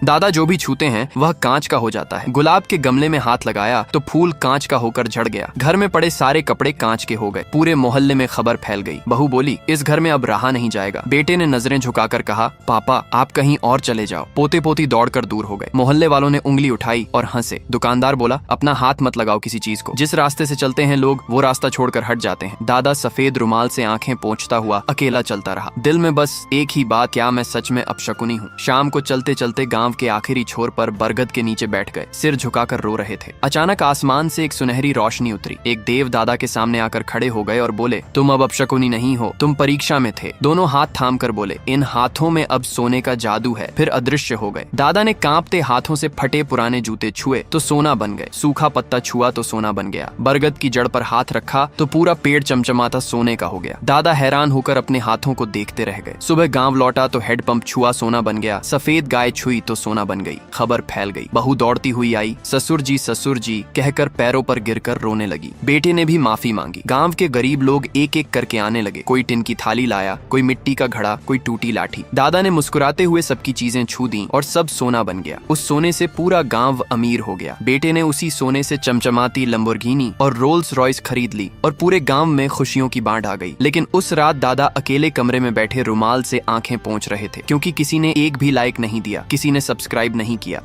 दादा जो भी छूते हैं वह कांच का हो जाता है। गुलाब के गमले में हाथ लगाया तो फूल कांच का होकर झड़ गया। घर में पड़े सारे कपड़े कांच के हो गए। पूरे मोहल्ले में खबर फैल गई। बहू बोली, इस घर में अब रहा नहीं जाएगा। बेटे ने नजरें झुकाकर कहा, पापा आप कहीं और चले जाओ। पोते पोती दौड़कर दूर हो गए। मोहल्ले वालों ने उंगली उठाई और हंसे। दुकानदार बोला, अपना हाथ मत लगाओ किसी चीज को। जिस रास्ते से चलते हैं लोग वो रास्ता छोड़कर हट जाते हैं। दादा सफेद रुमाल से आंखें पोंछता हुआ अकेला चलता रहा। दिल में बस एक ही बात, क्या मैं सच में अपशकुनी हूँ। शाम को चलते चलते गांव के आखिरी छोर पर बरगद के नीचे बैठ गए। सिर झुकाकर रो रहे थे। अचानक आसमान से एक सुनहरी रोशनी उतरी। एक देव दादा के सामने आकर खड़े हो गए और बोले, तुम अब अपशकुनी नहीं हो, तुम परीक्षा में थे। दोनों हाथ थाम कर बोले, इन हाथों में अब सोने का जादू है। फिर अदृश्य हो गए। दादा ने कांपते हाथों से फटे पुराने जूते छुए तो सोना बन गए। सूखा पत्ता छुआ तो सोना बन गया। बरगद की जड़ पर हाथ रखा तो पूरा पेड़ चमचमाता सोने का हो गया। दादा हैरान होकर अपने हाथों को देखते रह गए। सुबह गांव लौटा तो हैंडपंप छुआ सोना बन गया। सफेद गाय छुई तो सोना बन गई। खबर फैल गई। बहू दौड़ती हुई आई। ससुर जी कहकर पैरों पर गिरकर रोने लगी। बेटे ने भी माफी मांगी। गांव के गरीब लोग एक एक करके आने लगे। कोई टिन की थाली लाया, कोई मिट्टी का घड़ा, कोई टूटी लाठी। दादा ने मुस्कुराते हुए सबकी चीजें छू दी और सब सोना बन गया। उस सोने से पूरा गांव अमीर हो गया। बेटे ने उसी सोने से चमचमाती लंबोर्गिनी और रोल्स रॉयस खरीद ली और पूरे गांव में खुशियों की बाढ़ आ गई। लेकिन उस रात दादा अकेले कमरे में बैठे रुमाल से आंखें पोंछ रहे थे, क्योंकि किसी ने एक भी लाइक नहीं दिया, किसी ने सब्सक्राइब नहीं किया।